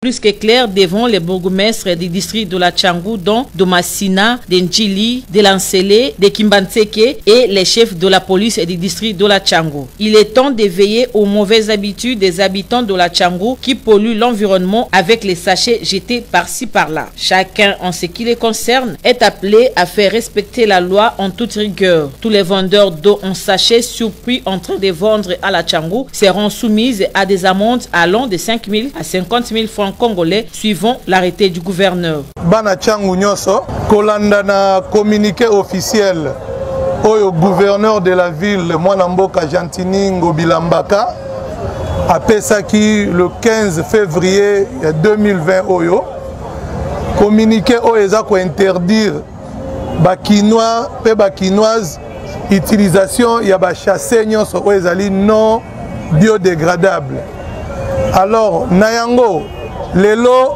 plus que clair devant les bourgmestres des districts de la Tchangou, dont de Massina, de Ndjili, de Lansele, de Kimbanseke et les chefs de la police et des districts de la Tchangou. Il est temps de veiller aux mauvaises habitudes des habitants de la Tchangou qui polluent l'environnement avec les sachets jetés par-ci par-là. Chacun, en ce qui les concerne, est appelé à faire respecter la loi en toute rigueur. Tous les vendeurs d'eau en sachet surpris en train de vendre à la Tchangou seront soumises à des amendes allant de 5 000 à 50 000 francs congolais suivant l'arrêté du gouverneur. Bana Tchangou nyoso kolanda na communiqué officiel au gouverneur de la ville Mwanamboka Jantini Ngobilambaka apesaki le 15 février 2020 oyo communiqué oyo eza ko interdire bakinois pe bakinoise utilisation ya ba chasse nyonso oyo ezali non biodégradable. Alors nayango lelo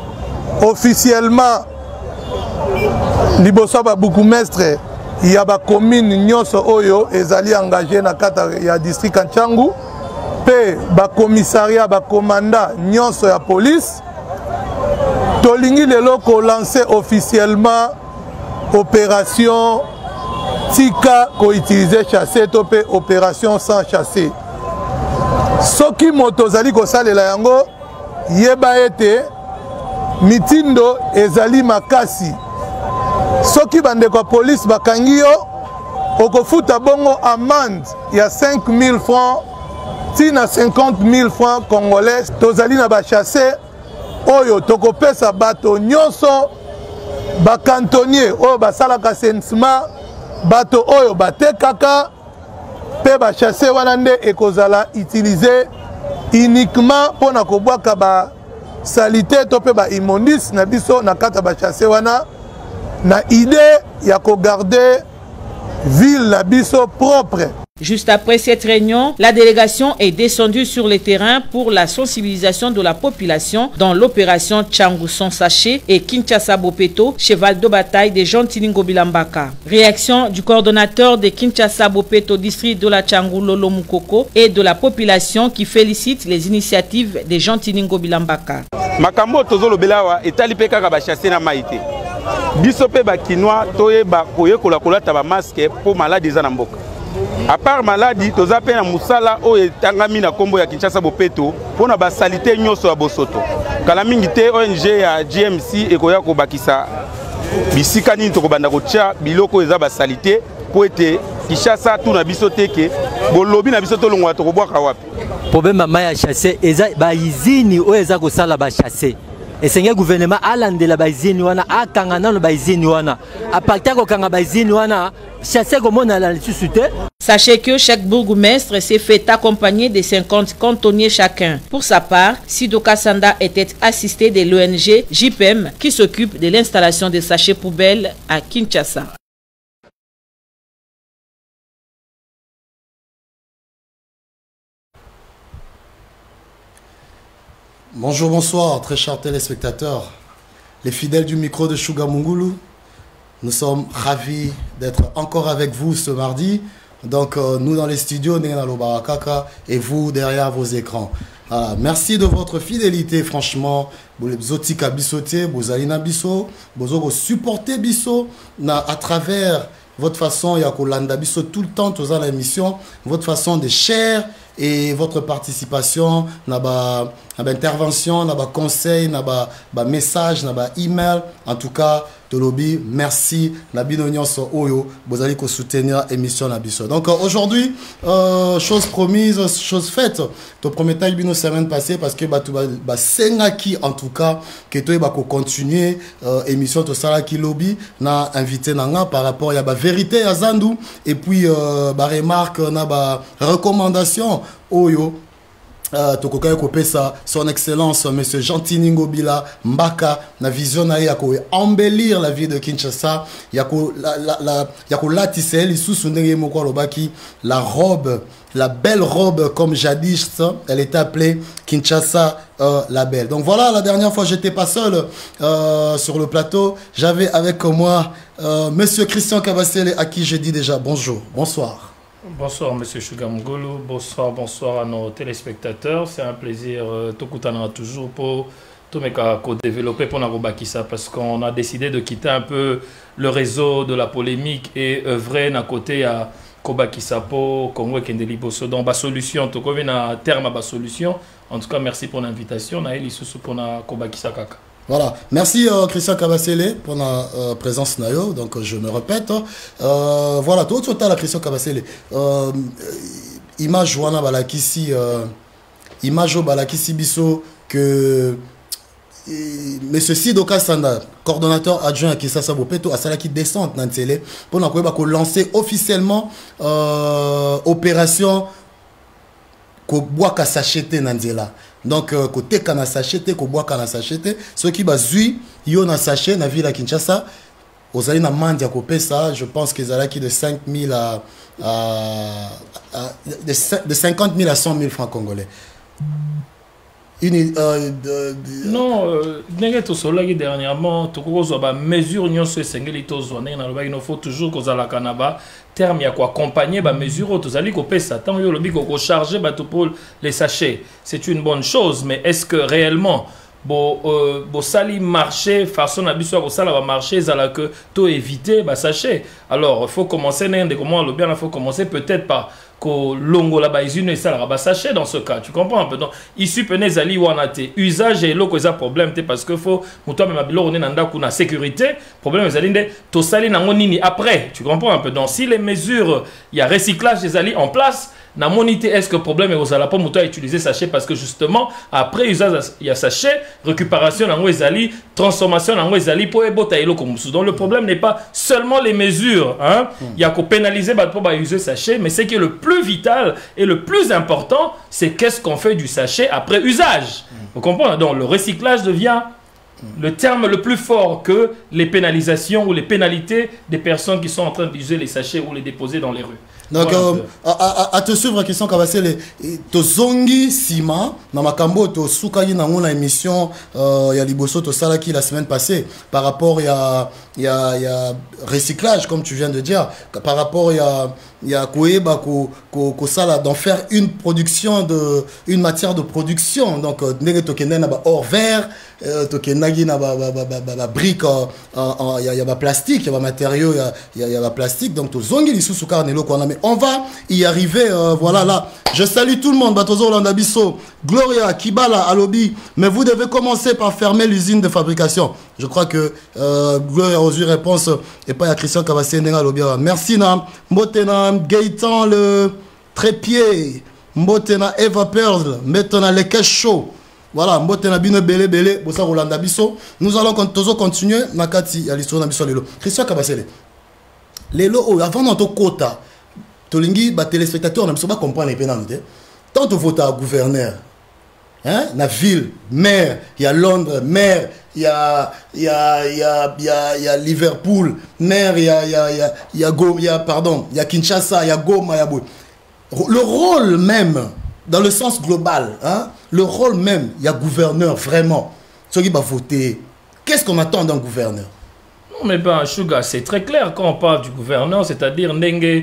officiellement liboso ba bourgmestre ya ba commune nyonso oyo ezali engagé na kata ya district Tchangou pe ba commissariat ba commandant nyonso ya police tolingi lelo ko lancer officiellement opération tika ko utiliser chasser to pe opération sans chasser. Soki moto zali ko salela yango yeba ete mitindo ezali makasi. Soki bande ko police bakangi yo okofuta bongo amende ya 5 000 francs tina 50 000 francs congolais. Tozali na ba chasser oyo tokopesa bato nyonso bakantonnier oyo basalaka sensima bato oyo batekaka pe ba chasser wana nde ekozala utiliser uniquement pona kobwaka ba salité to pe ba immondice na biso na kata ba chasser wana na idée ya ko garder ville na biso propre. Juste après cette réunion, la délégation est descendue sur le terrain pour la sensibilisation de la population dans l'opération Tchangou sans sachet et Kinshasa Bopeto, cheval de bataille des gens Tiningo Bilambaka. Réaction du coordonnateur de Kinshasa Bopeto, district de la Tchangou Lolo Mukoko et de la population qui félicite les initiatives des gens Tiningo Bilambaka. Makambo tozolo belawa etali pe kaka ba chasser na maïté. Biso pe ba kinois toye ba koye kola ta ba masque pour maladie za na mboka. À part maladie, tous appels à Moussala ou Tangami na Kombo ya Kinshasa Bopeto pour na basalite nyonso ya bosoto. Kala mingi te ONG ya GMC ekoya ko bakisa bisika nini to ko banda ko tia biloko eza basalite po ete Kinshasa tout na biso teke bolobi na biso to longwa to ko bwaka wapi. Problème ma ya chasser eza ba izini o eza ko sala ba chasser. Et c'est le gouvernement a landé la baizini wana a kangana le baizini wana a partir ko kanga baizini wana chasser comme on a la suscité. Sachez que chaque bourgmestre s'est fait accompagner de 50 cantonniers chacun. Pour sa part, Sido Kassanda était assisté de l'ONG JPM qui s'occupe de l'installation des sachets poubelles à Kinshasa. Bonjour, bonsoir, très chers téléspectateurs, les fidèles du micro de Sugar Mungulu. Nous sommes ravis d'être encore avec vous ce mardi. Donc, nous dans les studios, Nenalo Barakaka, et vous derrière vos écrans. Voilà. Merci de votre fidélité, franchement. Zotika Bissoté, Bozalina Bisso, Bozogo supporter Bisso à travers votre façon, Yakolanda Bisso tout le temps, tous dans l'émission, votre façon de share et votre participation, naba intervention, naba conseil, naba message, naba email. En tout cas, Tolobi, merci. Nabino Nyonso Oyo, vous allez soutenir l'émission Nabiso. Donc aujourd'hui, chose promise, chose faite. Ton premier temps, bino semaine passée parce que Sengaki en tout cas que toi continuer émission to sala ki lobby na invité nanga par rapport à la vérité à Zandu et puis remarque na recommandation Oyo. Tokoka kopesa son excellence monsieur Jean-Tiningo Bila Mbaka na vision na yako embellir la vie de Kinshasa yako la tiseli sous ndenge moko lobaki la robe, la belle robe comme jadis elle est appelée Kinshasa la belle. Donc voilà, la dernière fois j'étais pas seul sur le plateau, j'avais avec moi monsieur Christian Kabasele à qui je dis déjà bonjour, bonsoir. Bonsoir Monsieur Shugamgolo, bonsoir à nos téléspectateurs. C'est un plaisir, Tokutana toujours pour tout mais qu'à développer pour ça parce qu'on a décidé de quitter un peu le réseau de la polémique et œuvrer d'un côté à Kobakisapo, Congo et Kendeliboso. Donc, la solution, tout comme un terme à la solution. En tout cas, merci pour l'invitation. Naël Isusu pour na Kobakisakaka. Voilà, merci Christian Kabasele pour la présence nayo. Donc je me répète, voilà, tout le temps la Christian Kabasele. Image wana balakisi, image balakisi biso que Monsieur Sidoka Sanda, coordonnateur adjoint à Kisasa Bopeto, a salaki descente dans télé pour lancer officiellement opération ko bois ka s'acheter nanzela. Donc côté kana s'acheter ko bois kana s'acheter, ceux qui bazui yo na sachet na ville à Kinshasa, aux allez na mandia ko pesa, je pense qu'ils allaient de 5 000 de 50 000 à 100 000 francs congolais. Non, dernièrement, tout mesure il faut toujours que la Canaba terme ya quoi accompagner ba mesure aux allez ko pesa tant yo lobi ko charger ba pour les sachets. C'est une bonne chose, mais est-ce que réellement bo sali marché façon abiso ko sala va marché za la que to éviter ba sachet. Alors, il faut commencer comment le bien il faut commencer peut-être par que longo la baizine et ça la sachet dans ce cas, tu comprends un peu. Donc ici penez ali wanate usage et loko ça problème parce que faut muto même bilo on est nanda kuna sécurité problème les ali to sali na nini après, tu comprends un peu. Donc si les mesures il y a recyclage des ali en place na monité, est-ce que le problème est aux ala pas muto utiliser sachet parce que justement après usage il y a sachet récupération na ngwezali transformation na ngwezali pour ebota eloko musu. Donc le problème n'est pas seulement les mesures hein, il y a qu'on pénaliser pour user sachet, mais c'est que le plus vital et le plus important, c'est qu'est-ce qu'on fait du sachet après usage. Vous comprenez? Donc le recyclage devient le terme le plus fort que les pénalisations ou les pénalités des personnes qui sont en train d'user les sachets ou les déposer dans les rues. Donc, à te suivre, question Kabasele, to zongi sima, na makambo to soukagi na ngona émission, ya liboso to salaki la semaine passée, par rapport ya recyclage, comme tu viens de dire, par rapport ya koeba ko sala d'en faire une production une matière de production. Donc, nege to kenda na ba or vert, to kenagi na ba brique, ya ba plastique, ya ba matériaux, ya ba plastique. Donc, to zongi li sousouka nelo ko na. On va y arriver, voilà là. Je salue tout le monde, Batozo Landabiso, Gloria, Kibala, Alobi, mais vous devez commencer par fermer l'usine de fabrication. Je crois que Gloria a eu réponse et pas à Christian Kabassé Nenga Alobi. Merci Nam, Mbotena, Gaëtan le trépied, Mbotena Eva Pearl, Mbotena le cash show. Voilà, Mbotena Bine Bele Bele, Bossa Rolandabiso. Nous allons continuer, Nakati, à l'histoire d'Abiso Lelo. Christian Kabassé Lelo, avant notre quota. Tolingi, bah, téléspectateurs, on ne peut pas comprendre les pénalités. Tant tu votes à gouverneur, hein, la ville, maire, il y a Londres, maire, il y a Liverpool, maire, il y a Kinshasa, il y a Goma, il y a Bou. Le rôle même, dans le sens global, hein, le rôle même, il y a gouverneur, vraiment. Ceux qui vont voter, qu'est-ce qu'on attend d'un gouverneur? Non, mais ben, Suga, c'est très clair quand on parle du gouverneur, c'est-à-dire Ndenge.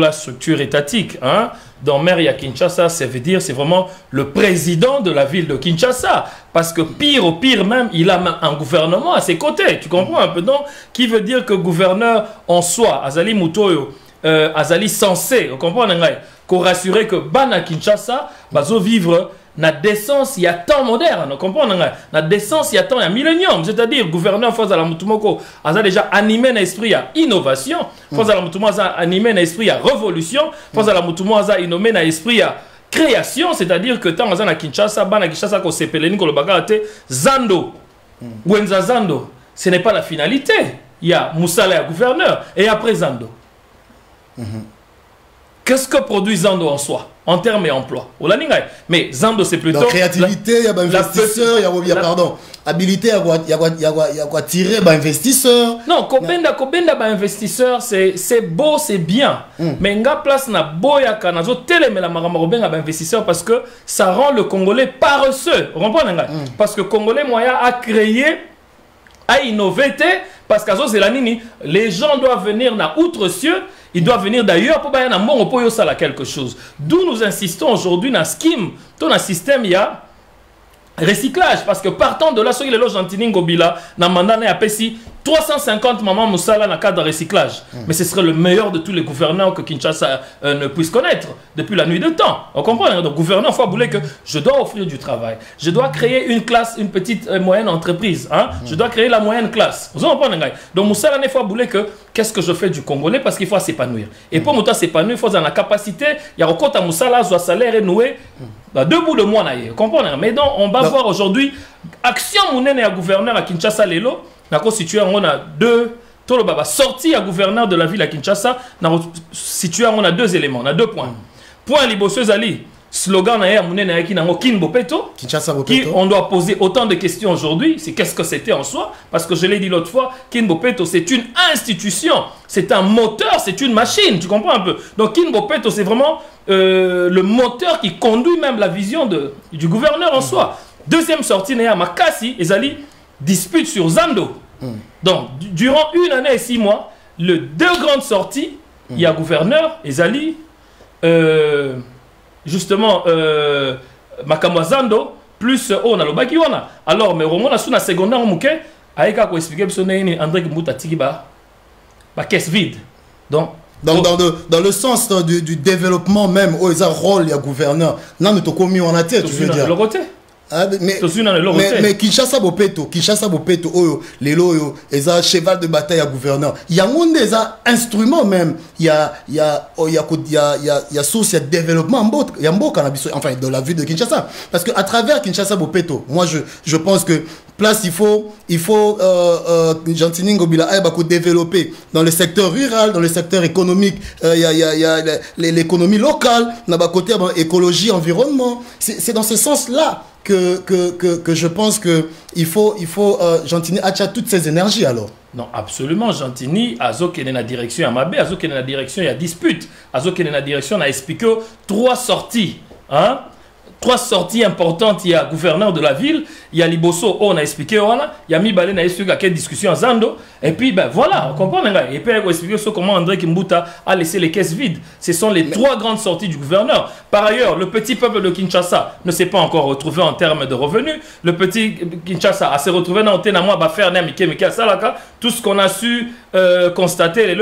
La structure étatique, hein? Dans maire à Kinshasa, ça veut dire c'est vraiment le président de la ville de Kinshasa. Parce que pire au pire même, il a même un gouvernement à ses côtés. Tu comprends un peu, donc? Qui veut dire que gouverneur en soi, Azali Mutoyo, Azali censé, vous comprenez? Qu'on rassurer que Bana Kinshasa va vivre na décence, il y a temps moderne, comprenez? Na décence, il y a temps, il y a millénium. C'est-à-dire, gouverneur Foza la Mutumoko a déjà animé l'esprit à innovation. Foza la Mutumoko a animé l'esprit à révolution. Foza la Mutumoko a innommé l'esprit à création. C'est-à-dire que tant à Kinshasa, Bana Kinshasa, qu'on s'appelle Nicolas Bagate, Zando, Wenza Zando, ce n'est pas la finalité. Il y a Moussala gouverneur et après Zando. Qu'est-ce que produit Zando en soi? En termes et emploi. Mais Zando, c'est plutôt... Donc, créativité, il y a investisseur, il y a pardon, habilité, il y a quoi tirer, investisseur. Non, Kobenda, investisseur, c'est beau, c'est bien. Mais il y a place na boya kanazo télé mais la maramaroben investisseur parce que ça rend le Congolais paresseux. Vous comprenez? Parce que le Congolais moyen a créé, a innové, parce que les gens doivent venir na outre-cieux. Il doit venir d'ailleurs pour bailler un pour quelque chose. D'où nous insistons aujourd'hui dans scheme, dans un système il y a recyclage, parce que partant de là, ceux qui les Gentini Ngobila, na mandat na apesi 350 mamans Moussala dans le cadre de recyclage. Mais ce serait le meilleur de tous les gouverneurs que Kinshasa ne puisse connaître depuis la nuit de temps. On comprend. Donc, gouverneur, il faut voulait que je dois offrir du travail. Je dois créer une classe, une petite moyenne entreprise. Hein? Je dois créer la moyenne classe. Vous comprenez? Donc, Moussala, il faut voulait que qu'est-ce que je fais du Congolais parce qu'il faut s'épanouir. Et pour Moussa s'épanouir, il faut avoir la capacité. Il y a encore à Moussala, soit salaire et noué. Deux bouts de mois, vous comprenez? Mais donc, on va voir aujourd'hui, action mounene à gouverneur à Kinshasa Lelo. On a deux, sorti à gouverneur de la ville à Kinshasa, on a deux éléments, on a 2 points. Point Liboseuse Ali, slogan qui on doit poser autant de questions aujourd'hui, c'est qu'est-ce que c'était en soi, parce que je l'ai dit l'autre fois, Kinbopeto c'est une institution, c'est un moteur, c'est une machine, tu comprends un peu. Donc Kinbopeto c'est vraiment le moteur qui conduit même la vision du gouverneur en soi. Deuxième sortie, Néa Makassi, Ezali, dispute sur Zando. Donc, durant 1 année et 6 mois, les 2 grandes sorties, il y a gouverneur, Ezali, justement, Makamwa Zando, plus on a le Bakiwana. Alors, mais on a sous la seconde, on a expliqué que André Kimbuta Tigiba, caisse vide. Donc, dans le sens du développement même, où il y a un rôle, il y a gouverneur, non, nous t'avons mis en tête, tu veux dire. Mais Kinshasa Bopeto, oyo, lelo oyo, eza cheval de bataille à gouverneur. Il y a un instrument même, il y a source, il y a développement il y a enfin de la ville de Kinshasa. Parce que à travers Kinshasa Bopeto, moi je pense que place il faut Gentini Ngobila développer dans le secteur rural, dans le secteur économique, il y a l'économie locale, dans le côté écologie, environnement. C'est dans ce sens-là que je pense qu'il faut Gentini acheter toutes ces énergies alors. Non, absolument. Gentini, Azo qui est dans la direction à Mabé, Azo qui est dans la direction, il y a dispute. Azo qui est dans la direction, on a expliqué 3 sorties. Hein? 3 sorties importantes, il y a gouverneur de la ville, il y a Liboso, on a expliqué, il y a Mibale, on a expliqué quelle discussion à Zando, et puis ben voilà, on comprend, et puis on a expliqué comment André Kimbuta a laissé les caisses vides. Ce sont les 3 grandes sorties du gouverneur. Par ailleurs, le petit peuple de Kinshasa ne s'est pas encore retrouvé en termes de revenus. Le petit Kinshasa s'est retrouvé dans tout ce qu'on a su constater, les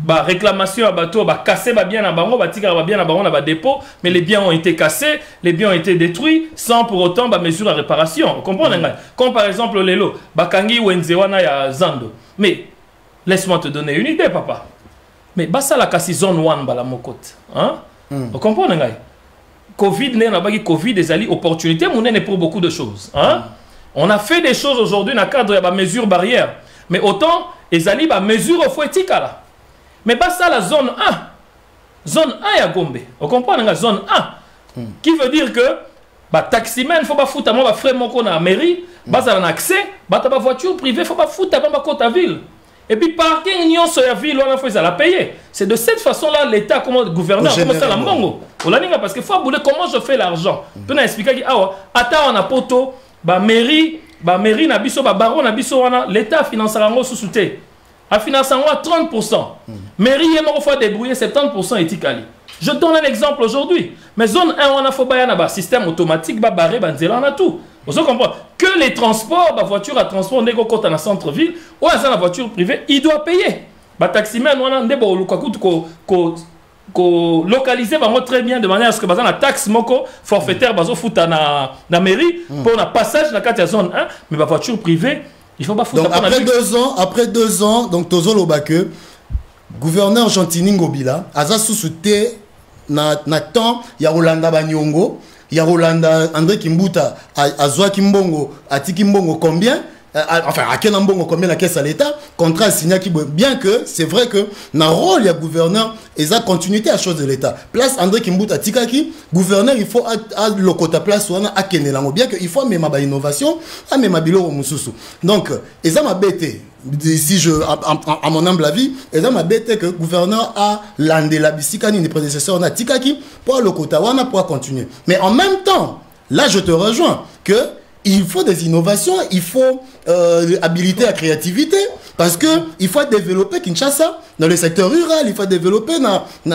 réclamation à bateau, casser bien à bango, bien à bango, à dépôt, mais les biens ont été cassés, les biens ont été détruits sans pour autant mesure à réparation. Vous comprenez? Comme par exemple Lelo, Bakangi Wenzewana ya Zando. Mais laisse-moi te donner une idée, papa. Mais basa la kasi zone 1 bala mokote. Hein? Vous comprenez? Covid n'est pas Covid des alliés opportunités, mais on pour beaucoup de choses. Hein? On a fait des choses aujourd'hui dans le cadre de mesures barrières. Mais autant les alliés mesures au fouettique là. Mais basa la zone 1. Zone 1 ya Gombe. Vous comprenez? Zone 1. Qui veut dire que taximan, il faut pas foutre à frais mon dans la mairie, un accès, ta voiture privée, il faut pas foutre à côte à ville. Et puis parking union sur la ville, on faut la payer. C'est de cette façon-là l'État, comment le gouverneur, comment ça la mongo. Parce qu'il faut bouler comment je fais l'argent. Tu as expliqué attends on a poto, mairie na biso baron na biso l'État financera ngo sous-soutien. A financé 30%. Mairie il faut débrouiller 70% éthiquement. Je donne un exemple aujourd'hui. Mais zone 1, on a fait un système automatique, barré, on a tout. Vous comprenez? Que les transports, voiture à transport, on est dans le centre-ville, ou dans la voiture privée, il doit payer. Taximan, on a localisé très bien de manière à ce que la taxe forfaitaire fout à la mairie pour un passage dans la zone 1, mais la voiture privée, il faut pas foutre. Donc après 2 ans, donc Tozolo Bake, gouverneur Gentini Ngobila, Aza sous-souté na temps ya Rolanda Banyongo, ya Rolanda André Kimbuta, Azwa Kimbongo, Ati Kimbongo combien? Enfin, à quel mbongo combien la caisse à l'État, contrat signé qui bien que c'est vrai que dans le rôle il y a gouverneur et ça continuité à chose de l'État. Place André Kimbuta Tikaki, gouverneur il faut à l'okota place ou à Kenelango bien que il faut même ma innovation, à même ma bilo mususu. Donc et ça m'a bêté. Si je à mon humble avis, et ça m'a bêté que gouverneur a landé la bisikani des prédécesseurs na Tikaki pour l'okota wana pour continuer. Mais en même temps, là je te rejoins que il faut des innovations, il faut habiliter la créativité, parce que il faut développer Kinshasa dans le secteur rural, il faut développer le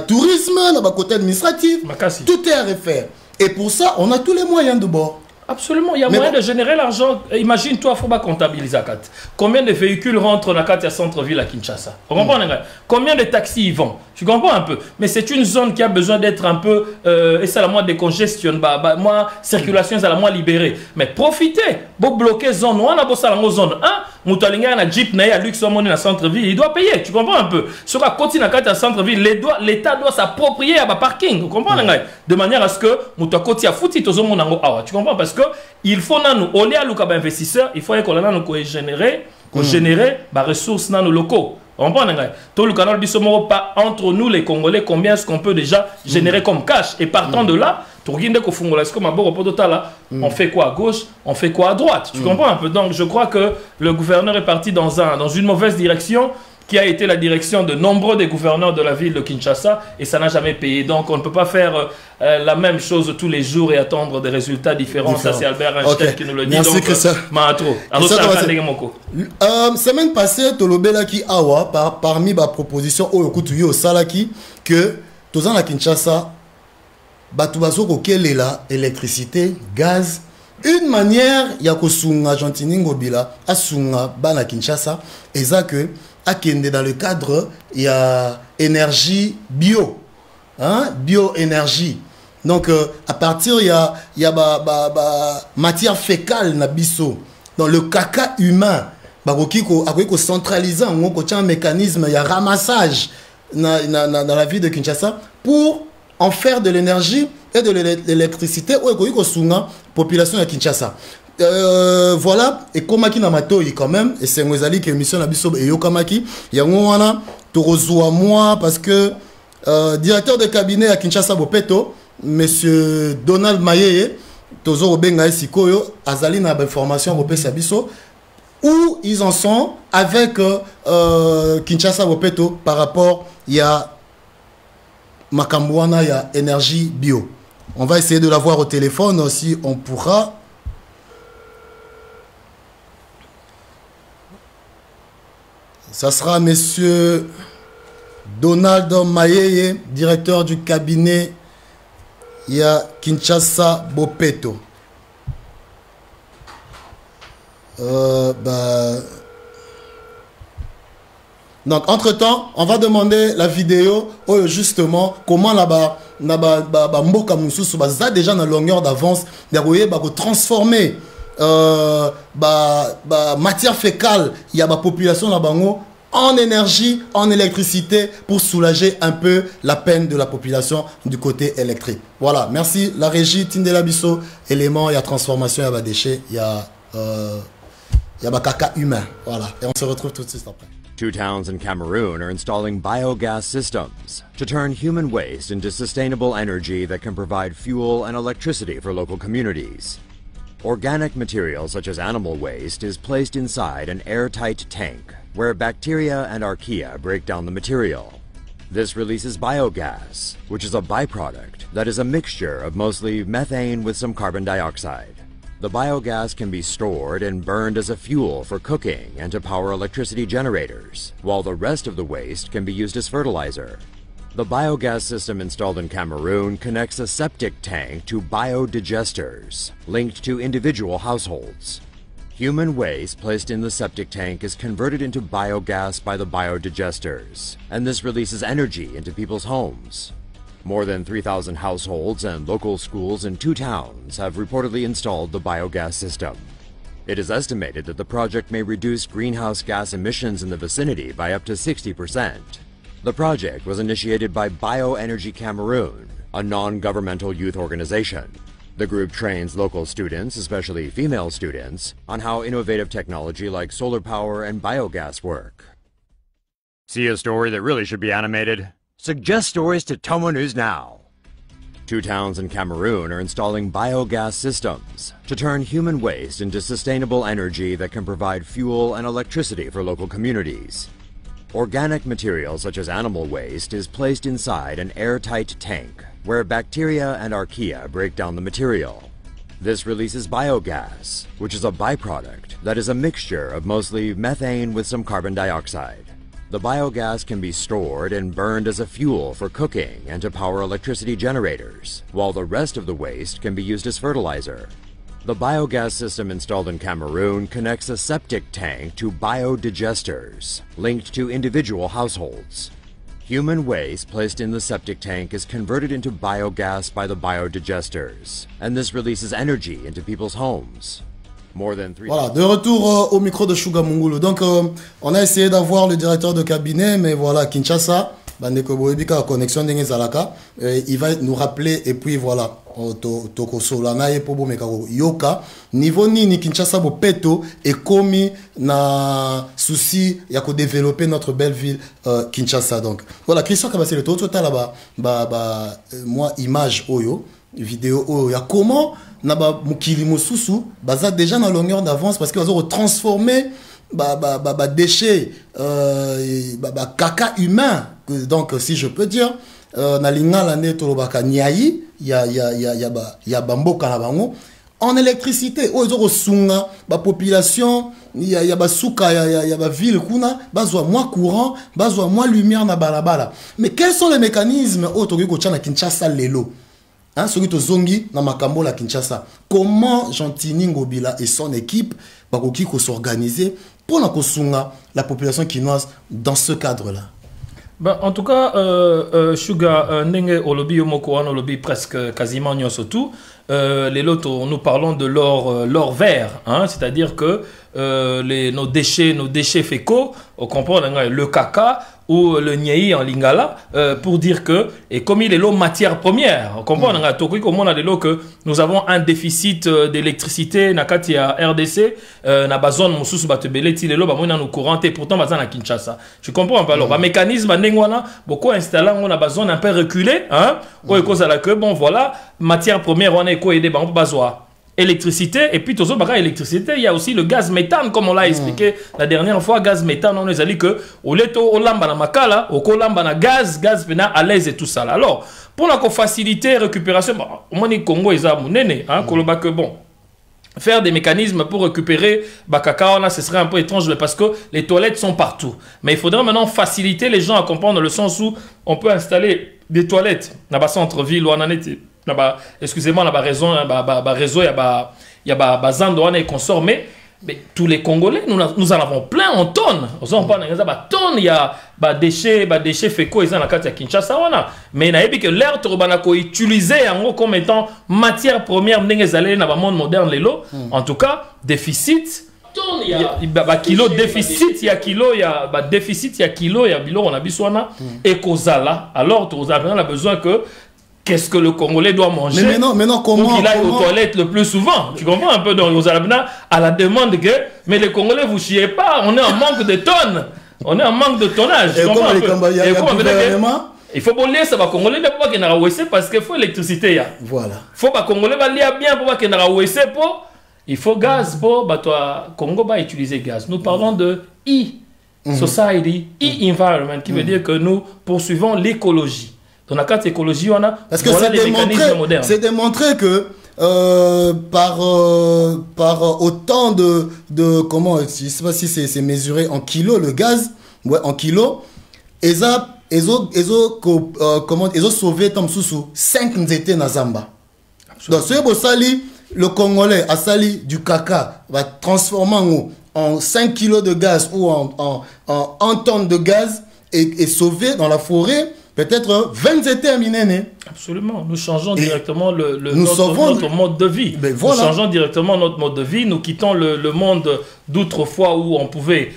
tourisme, dans le côté administratif, tout est à refaire. Et pour ça, on a tous les moyens de bord. Absolument, il y a moyen de générer l'argent. Imagine-toi, il faut pas comptabiliser à 4. Combien de véhicules rentrent dans 4 centre-ville à Kinshasa? On comprend, combien de taxis y vont? Tu comprends un peu? Mais c'est une zone qui a besoin d'être un peu, et ça la moins décongestionne, moi, circulation, ça la moins libérée. Mais profitez, vous bloquez zone 1, on a bossé dans zone 1, Moutalinga a jeep, na luxe, on est dans centre-ville, il doit payer, tu comprends un peu? Sur la côte, dans 4 centre-ville, l'État doit s'approprier à parking, vous comprenez? De manière à ce que Moutalinga a foutu tout le monde en haut, tu comprends? Parce que il faut nous, au lieu de investisseurs, il faut qu'on ait générer des ressources dans nos locaux. On comprend, tout le canal pas entre nous les Congolais, combien est-ce qu'on peut déjà générer comme cash. Et partant de là, on fait quoi à gauche, on fait quoi à droite. Tu comprends un peu? Donc je crois que le gouverneur est parti dans une mauvaise direction, qui a été la direction de nombreux des gouverneurs de la ville de Kinshasa, et ça n'a jamais payé. Donc on ne peut pas faire la même chose tous les jours et attendre des résultats différents. Ça c'est Albert Einstein qui nous le dit. Merci Christian. Semaine passée, Tolobela qui awa parmi ma proposition au Kutuyo Salaki que tous la Kinshasa batubazo ko kelela électricité, gaz. Une manière ya ko sunga Jantiningo bila asunga bana Kinshasa eza que akende dans le cadre il y a énergie bio, hein, bioénergie. Donc à partir il y a matière fécale na biso, dans le caca humain, ko centraliser un mécanisme, il y a ramassage dans la ville de Kinshasa pour en faire de l'énergie et de l'électricité ou sunga population de Kinshasa. Voilà, et Komaki Namatoi quand même, et c'est Mwezali qui émission la biso et Yokamaki, Yangoana, Torozoa moi, parce que directeur de cabinet à Kinshasa Bopeto, monsieur Donald Mayeye, Tozo Obenga Sikoyo, Azali na information Bopesa biso, où ils en sont avec Kinshasa Bopeto par rapport il y a Makambouana, il y a énergie bio. On va essayer de l'avoir au téléphone si on pourra. Ça sera monsieur Donald Mayeye, directeur du cabinet il y a Kinshasa Bopeto. Donc entre-temps, on va demander la vidéo justement comment là-bas Mboka Moussousou ça déjà dans la longueur d'avance transformer matière fécale, il y a ma population là-bas en énergie, en électricité pour soulager un peu la peine de la population du côté électrique. Voilà, merci. La régie Tindela Bisso, éléments, il y a transformation, il y a déchets, il y a caca humain. Voilà, et on se retrouve tout de suite après. 2 towns in Cameroon are installing biogas systems to turn human waste into sustainable energy that can provide fuel and electricity for local communities. Organic material such as animal waste is placed inside an airtight tank where bacteria and archaea break down the material. This releases biogas, which is a byproduct that is a mixture of mostly methane with some carbon dioxide. The biogas can be stored and burned as a fuel for cooking and to power electricity generators, while the rest of the waste can be used as fertilizer. The biogas system installed in Cameroon connects a septic tank to biodigesters, linked to individual households. Human waste placed in the septic tank is converted into biogas by the biodigesters, and this releases energy into people's homes. More than 3,000 households and local schools in 2 towns have reportedly installed the biogas system. It is estimated that the project may reduce greenhouse gas emissions in the vicinity by up to 60%. The project was initiated by Bioenergy Cameroon, a non-governmental youth organization. The group trains local students, especially female students, on how innovative technology like solar power and biogas work. See a story that really should be animated? Suggest stories to Tomo News now. 2 towns in Cameroon are installing biogas systems to turn human waste into sustainable energy that can provide fuel and electricity for local communities. Organic material such as animal waste is placed inside an airtight tank where bacteria and archaea break down the material. This releases biogas, which is a byproduct that is a mixture of mostly methane with some carbon dioxide. The biogas can be stored and burned as a fuel for cooking and to power electricity generators, while the rest of the waste can be used as fertilizer. The biogas system installed in Cameroon connects a septic tank to biodigesters, linked to individual households. Human waste placed in the septic tank is converted into biogas by the biodigesters, and this releases energy into people's homes. Voilà, de retour au micro de Sugar Mungulu. Donc, on a essayé d'avoir le directeur de cabinet, mais voilà, Kinshasa, Bandeko Boebika, connexion d'Enge Zalaka, il va nous rappeler, et puis voilà, Toko Solana et Pobo Mekaro Yoka, niveau ni Kinshasa Bopeto, et commis na souci, il y a qu'à développer notre belle ville Kinshasa. Donc, voilà, Christian Kabassi, le total là-bas, moi, image Oyo, vidéo Oyo, il y a comment Naba Mukili Mosusu, baza déjà dans la longueur d'avance parce qu'ils ont transformé déchets, caca humain. Donc, si je peux dire, na linga l'année tolobaka nyai, ya bamboka na bango en électricité. Oh, ils ont sunga, ba population, ya basuka, ya ba ville kuna, bazwa moins courant, bazwa moins lumière na balabala. Mais quels sont les mécanismes au Togo na Kinshasa lelo? Hein, celui de Zongi, na Makambo la Kinshasa. Comment Gentini Ngobila et son équipe vont s'organiser pour la population quinoise dans ce cadre-là? Ben, en tout cas, Sugar, Nenge Olobi Yomoko, Olobi presque quasiment tout. Les lotos, nous parlons de l'or vert, hein, c'est-à-dire que nos déchets fécaux, on comprend le caca ou le nyei en lingala, pour dire que, et comme il est l'eau matière première, on comprend que nous avons un déficit d'électricité, nakati à RDC, na bazone moussous batebele, ti l'eau, bah nous courante, et pourtant bazan à Kinshasa. Tu comprends pas? Alors, bah mécanisme n'engwana, beaucoup installé, on a besoin un peu reculé, hein, ou et cause à la queue, bon voilà, matière première, on a quoi aider, bah on peut besoin. Électricité, et puis toujours électricité, il y a aussi le gaz méthane, comme on l'a expliqué la dernière fois. Gaz méthane, on nous a dit que au leto au lamba na makala, au kolamba na gaz pena à l'aise et tout ça là. Alors, pour la faciliter récupération, au moins Congo ils ont monné, hein, koloba que bon. Faire des mécanismes pour récupérer Bakaka, là, ce serait un peu étrange, mais parce que les toilettes sont partout. Mais il faudrait maintenant faciliter les gens à comprendre dans le sens où on peut installer des toilettes dans le centre-ville où on en était. Excusez-moi, la raison, réseau, il y a Zandouane et consorts, mais tous les Congolais, nous en avons plein en tonnes. Il y a déchets fécaux, ils ont la carte à Kinshasa, mais il y a que l'air utilisé comme étant matière première dans le monde moderne. En tout cas, déficit. Il y a kilo déficit, il y a kilo, il y a déficit, il y a kilo, il y a bilo, on a bisouana et kozala. Alors, on a besoin que qu'est-ce que le Congolais doit manger? Mais non, comment? Pour qu'il aille aux toilettes le plus souvent. Tu comprends un peu dans les Alabina à la demande que, mais les Congolais, vous chiez pas, on est en manque de tonnes. On est en manque de tonnage. Et comment il faut que ça va Congolais pour qu'il y ait un parce qu'il faut l'électricité. Voilà. Il faut que Congolais va lire bien pour qu'il y ait un pour. Il faut gaz pour Congo va utiliser gaz. Nous parlons de e-society, e-environment, qui veut dire que nous poursuivons l'écologie. Dans la carte écologie, on a parce que c'est démontré que par autant de comment, je ne sais pas si c'est mesuré en kilos le gaz, ouais, en kilos, ils ont sauvé comme sous 5 nzete na Zamba. Donc le Congolais a sali du caca va transformer en 5 kilos de gaz ou en 1 tonne de gaz et sauver dans la forêt peut-être 20 étés à Minene. Absolument. Nous changeons directement notre mode de vie. Ben voilà. Nous changeons directement notre mode de vie. Nous quittons le monde d'autrefois où on pouvait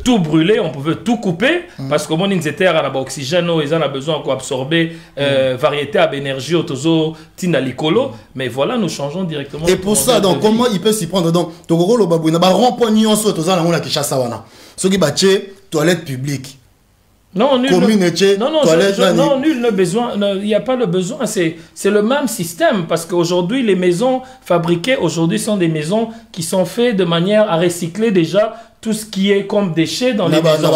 tout brûler, on pouvait tout couper. Parce que mon inzéter a l'oxygène, ils en ont besoin d'absorber variété à l'énergie, autozo, tina likolo. Mais voilà, nous changeons directement. Et pour ça, donc, comment il peut s'y prendre? Donc, Togoro lo babou, na ba rond-point nyon so toza na ngona Kinshasa wana. Soki ba tché toilette publique. Non, nul ne besoin. Il n'y a pas le besoin. C'est le même système parce qu'aujourd'hui, les maisons fabriquées aujourd'hui sont des maisons qui sont faites de manière à recycler déjà tout ce qui est comme déchets dans les maisons.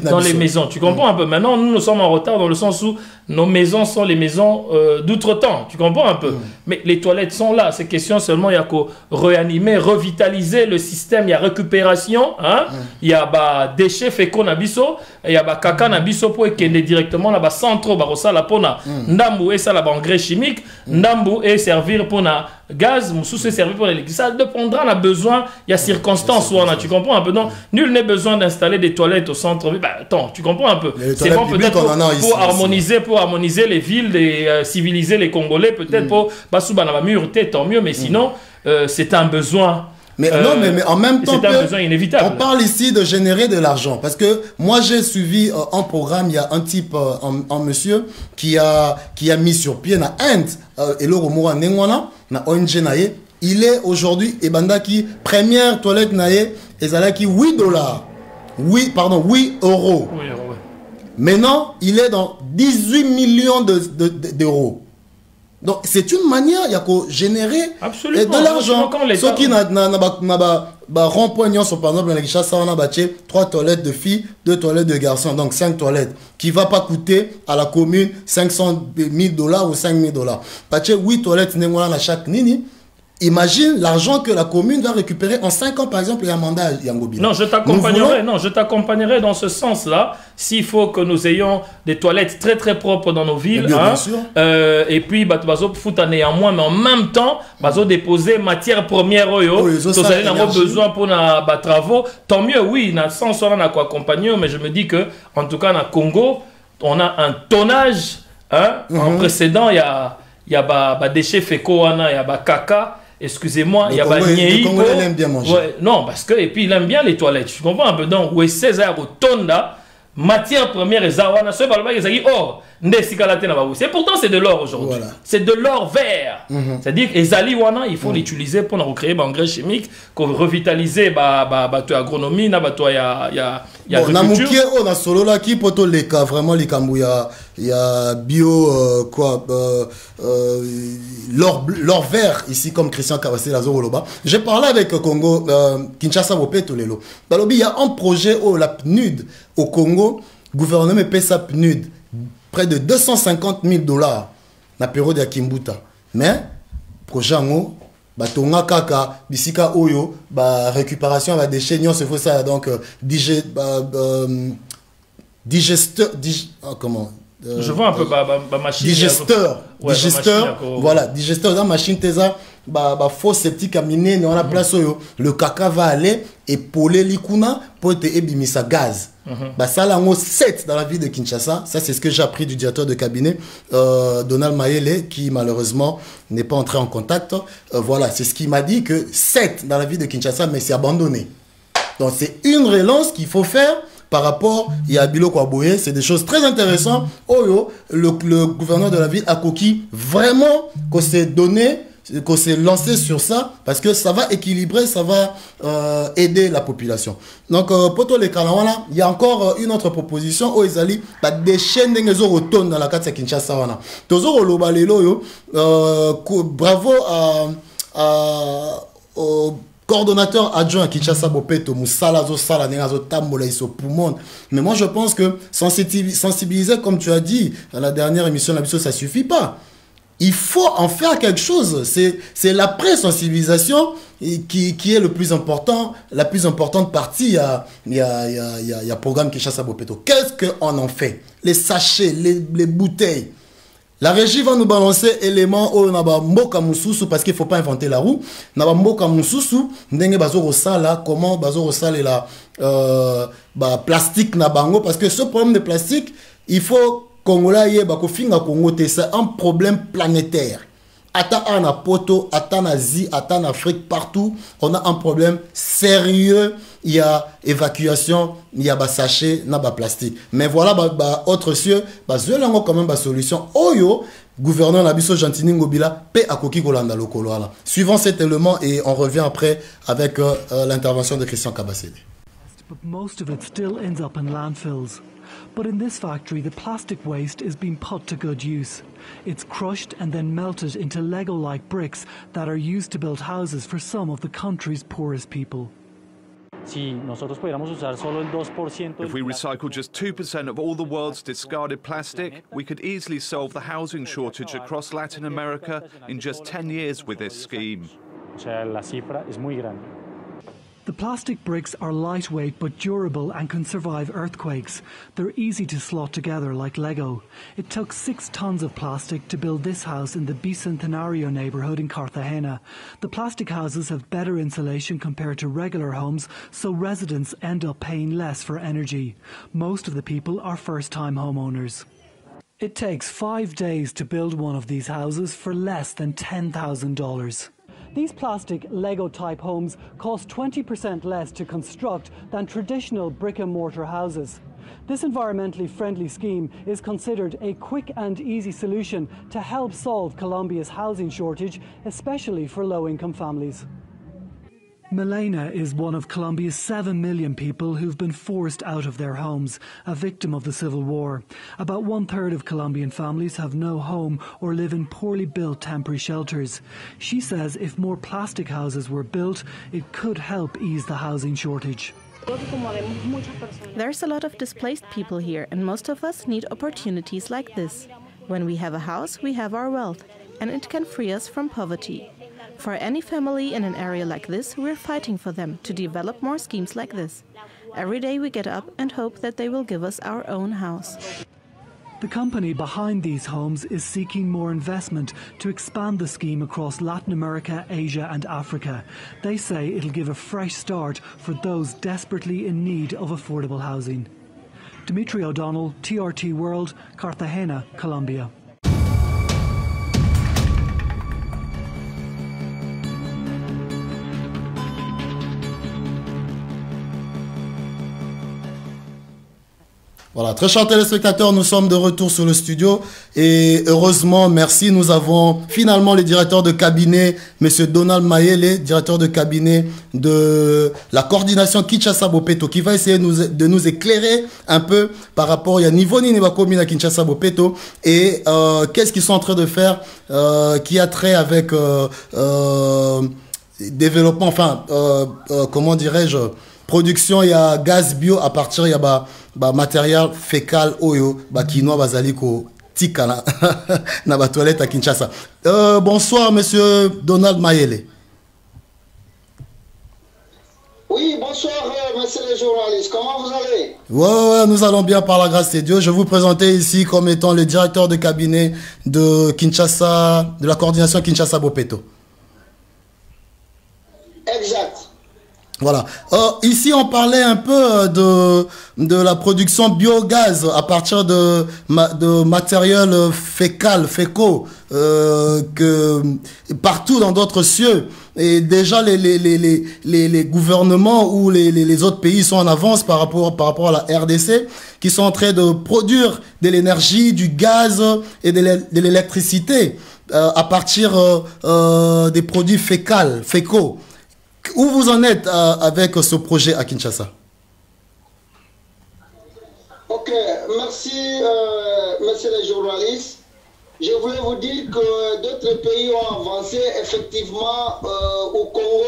Dans les maisons. Tu comprends un peu? Maintenant, nous sommes en retard dans le sens où nos maisons sont les maisons d'outre-temps. Tu comprends un peu? Mais les toilettes sont là. C'est question seulement, il y a qu'à réanimer, revitaliser le système. Il y a récupération. Hein? Il y a déchets fécaux nabiso. y a kaka na biso po ekende directement na ba centre ba rosala pona ndambu et ça la engrais chimique ndambu et servir pona gaz mususu et servir pour l'électricité. Ça dépendra na besoin il y a circonstances ou tu comprends un peu non, nul n'est besoin d'installer des toilettes au centre. Bah attends, tu comprends un peu. C'est bon peut-être pour harmoniser les villes, civiliser les Congolais peut-être pour basuba na ba mur tant mieux, mais sinon c'est un besoin. Mais non, mais en même temps, c'est un besoin inévitable. On parle ici de générer de l'argent. Parce que moi, j'ai suivi un programme, il y a un type, un monsieur, qui a mis sur pied na Inde, et le Romora Nengwana, na ONG naye. Il est aujourd'hui, et bandaki, première toilette naye, et zalaki 8 dollars. 8 euros. Oui, ouais. Maintenant, il est dans 18 millions d'euros. Donc, c'est une manière, il y a qu'à générer de l'argent. Ce qui n'a rond-point, par exemple, on a 3 toilettes de filles, 2 toilettes de garçons, donc 5 toilettes, qui ne va pas coûter à la commune 500 000 dollars ou 5 000 dollars. Parce que 8 toilettes, à chaque nini. Imagine l'argent que la commune va récupérer en 5 ans, par exemple, et un mandat Yangobi. Non, je t'accompagnerai dans ce sens-là. S'il faut que nous ayons des toilettes très très propres dans nos villes, bien sûr. Et puis, néanmoins, mais en même temps, déposer matière première, vous allez avoir besoin pour les travaux. Tant mieux, oui, sans cela, on a quoi accompagner, mais je me dis que, en tout cas, dans Congo, on a un tonnage. En précédent, il y a des déchets fécaux, il y a caca. Excusez-moi, il y a pas le Congolais aime bien manger. Ouais, non, parce que, et puis il aime bien les toilettes. Tu comprends un peu? Donc, où est César au tonda, matière première et zawana, ce balba, ils disent, oh, c'est pourtant c'est de l'or aujourd'hui. Voilà. C'est de l'or vert. C'est-à-dire que les wana, il faut l'utiliser pour recréer des engrais chimiques, pour revitaliser l'agronomie, l'agriculture. On a solo là qui poto les cas vraiment les kambouya, il y a bio l'or vert ici comme Christian Kabassé la Zoroloba. J'ai parlé avec Congo Kinshasa Bopeto lelo. Balobi il y a un projet au la PNUD au Congo, gouvernement paie sa PNUD près de 250 000 dollars na période ya Kimbuta. Mais projet en batonga kaka bisika oyo ba récupération ba déchets non c'est faut ça donc digesteur comment je vois un peu ma machine digesteur voilà digesteur dans machine tesa faux septique aminé dans la place oyo le caca va aller épauler l'ikuna pour te ebimisa gaz. Ça là on 7 dans la ville de Kinshasa. Ça c'est ce que j'ai appris du directeur de cabinet Donald Mayele qui malheureusement n'est pas entré en contact. Voilà, c'est ce qu'il m'a dit que 7 dans la ville de Kinshasa mais c'est abandonné. Donc c'est une relance qu'il faut faire par rapport à Bilo Kwaboye, c'est des choses très intéressantes. Le gouverneur de la ville a coquille vraiment qu'on s'est donné, qu'on s'est lancé sur ça parce que ça va équilibrer, ça va aider la population. Donc pour tous les Kalawana, il y a encore une autre proposition où ils allaient des chaînes de retournent dans la carte de Kinshasa. Bravo au coordonnateur adjoint à Kinshasa Bopeto Moussala Sala Nengazo Tambola Iso Poumon. Mais moi je pense que sensibiliser comme tu as dit dans la dernière émission de la ça suffit pas. Il faut en faire quelque chose. C'est la pré-sensibilisation qui est le plus important, la plus importante partie. Il y a programme Kinshasa Bopeto. Qu'est-ce qu'on en fait? Les sachets, les bouteilles. La régie va nous balancer éléments au naba mboka mususu parce qu'il faut pas inventer la roue. Naba mboka mususu ndenge bazoro sala comment bazoro sala la plastique na bango parce que ce problème de plastique il faut Congolais yé bako finga Congo c'est un problème planétaire. Ata en Poto, ata en Asie, ata en Afrique, partout, on a un problème sérieux. Il y a évacuation, il y a sachet, il y a plastique. Mais voilà, autre cieux, quand même solution. Oyo, gouverneur Nabiso Gentini Ngobila, paix à Koki Golanda Lokolo. Suivant cet élément et on revient après avec l'intervention de Christian Kabassé. But most of it still ends up in landfills. But in this factory, the plastic waste is being put to good use. It's crushed and then melted into Lego-like bricks that are used to build houses for some of the country's poorest people. If we recycle just 2% of all the world's discarded plastic, we could easily solve the housing shortage across Latin America in just 10 years with this scheme. The plastic bricks are lightweight but durable and can survive earthquakes. They're easy to slot together like Lego. It took 6 tons of plastic to build this house in the Bicentenario neighbourhood in Cartagena. The plastic houses have better insulation compared to regular homes, so residents end up paying less for energy. Most of the people are first-time homeowners. It takes 5 days to build one of these houses for less than $10,000. These plastic Lego-type homes cost 20% less to construct than traditional brick-and-mortar houses. This environmentally friendly scheme is considered a quick and easy solution to help solve Colombia's housing shortage, especially for low-income families. Milena is one of Colombia's 7 million people who've been forced out of their homes, a victim of the civil war. About 1/3 of Colombian families have no home or live in poorly built temporary shelters. She says if more plastic houses were built, it could help ease the housing shortage. There's a lot of displaced people here, and most of us need opportunities like this. When we have a house, we have our wealth, and it can free us from poverty. For any family in an area like this, we're fighting for them to develop more schemes like this. Every day we get up and hope that they will give us our own house. The company behind these homes is seeking more investment to expand the scheme across Latin America, Asia and Africa. They say it'll give a fresh start for those desperately in need of affordable housing. Dimitri O'Donnell, TRT World, Cartagena, Colombia. Voilà, très chers téléspectateurs, nous sommes de retour sur le studio et heureusement, merci, nous avons finalement le directeur de cabinet, M. Donald Mayele, directeur de cabinet de la coordination Kinshasa-Bopeto, qui va essayer de nous éclairer un peu par rapport à niveau Ninibakomi à Kinshasa-Bopeto et qu'est-ce qu'ils sont en train de faire qui a trait avec développement, enfin, comment dirais-je, production, il y a gaz bio à partir, il y a matériel fécal oyo kinois bazali ko tika na ba toilette à Kinshasa. Bonsoir monsieur Donald Mayele. Oui, bonsoir monsieur le journaliste. Comment vous allez? Ouais, nous allons bien par la grâce de Dieu. Je vous présenter ici comme étant le directeur de cabinet de Kinshasa, de la coordination Kinshasa-Bopeto. Exact. Voilà. Ici, on parlait un peu de la production biogaz à partir de matériel fécaux, que partout dans d'autres cieux. Et déjà, les gouvernements ou les autres pays sont en avance par rapport à la RDC, qui sont en train de produire de l'énergie, du gaz et de l'électricité à partir des produits fécaux. Où vous en êtes avec ce projet à Kinshasa? Ok, merci monsieur le journaliste. Je voulais vous dire que d'autres pays ont avancé. Effectivement, au Congo,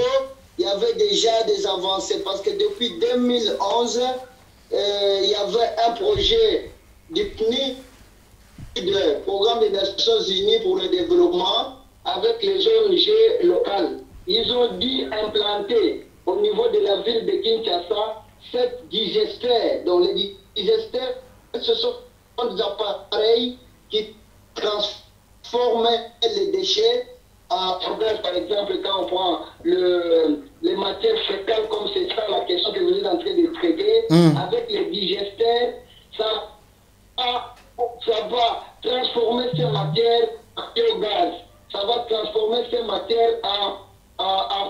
il y avait déjà des avancées parce que depuis 2011, il y avait un projet du PNI, le Programme des Nations Unies pour le développement, avec les ONG locales. Ils ont dû implanter au niveau de la ville de Kinshasa 7 digesteurs. Donc les digesteurs, ce sont des appareils qui transforment les déchets en ordre. Par exemple, quand on prend les matières fécales, comme c'est ça la question que vous êtes en train de traiter, avec les digesteurs, ça va transformer ces matières en biogaz. Ça va transformer ces matières en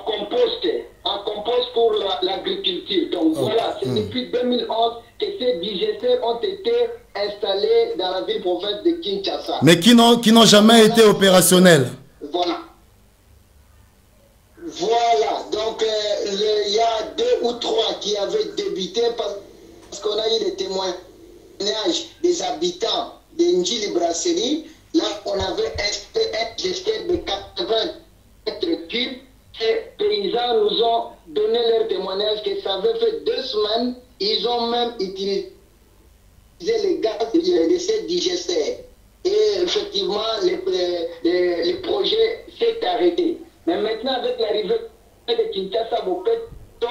compost pour l'agriculture. Donc voilà, c'est depuis 2011 que ces digesteurs ont été installés dans la ville-province de Kinshasa. Mais qui n'ont jamais été opérationnels. Voilà. Voilà, donc il y a 2 ou 3 qui avaient débuté parce qu'on a eu des témoignages des habitants de Njili Brasserie. Là, on avait un gesteur de 80 mètres cubes. Les paysans nous ont donné leur témoignage que ça avait fait 2 semaines. Ils ont même utilisé les gaz de ces digesteurs. Et effectivement, le projet s'est arrêté. Mais maintenant, avec l'arrivée de Kinshasa-Bopeto,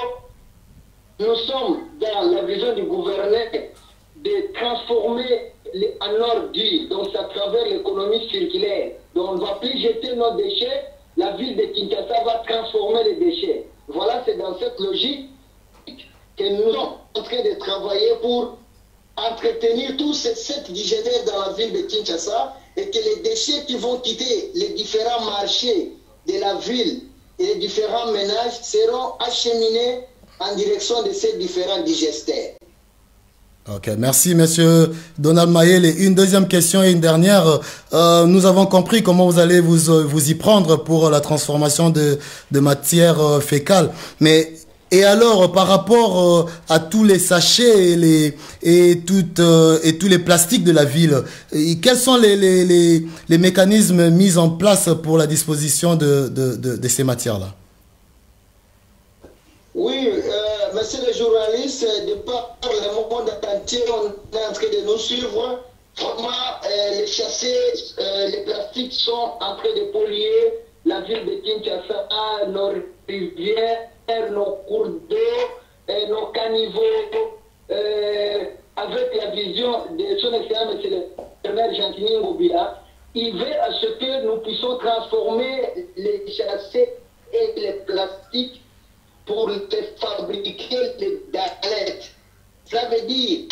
nous sommes dans la vision du gouverneur de transformer en ordure, donc à travers l'économie circulaire. Donc on ne va plus jeter nos déchets, la ville de Kinshasa va transformer les déchets. Voilà, c'est dans cette logique que nous sommes en train de travailler pour entretenir tous ces 7 digénères dans la ville de Kinshasa et que les déchets qui vont quitter les différents marchés de la ville et les différents ménages seront acheminés en direction de ces différents digesteurs. Ok, merci monsieur Donald Mayele. Une deuxième question et une dernière. Nous avons compris comment vous allez vous y prendre pour la transformation de matière fécale. Mais et alors, par rapport à tous les sachets et tous les plastiques de la ville, quels sont les mécanismes mis en place pour la disposition de ces matières-là? Oui, monsieur le journaliste, de par le monde entier, on est en train de nous suivre. Vraiment, les chassés, les plastiques sont en train de polluer la ville de Kinshasa, nos rivières, nos cours d'eau, nos caniveaux, avec la vision de son excellence, M. le maire Gentini Ngobila, il veut à ce que nous puissions transformer les chassés et les plastiques pour fabriquer les galettes. Ça veut dire,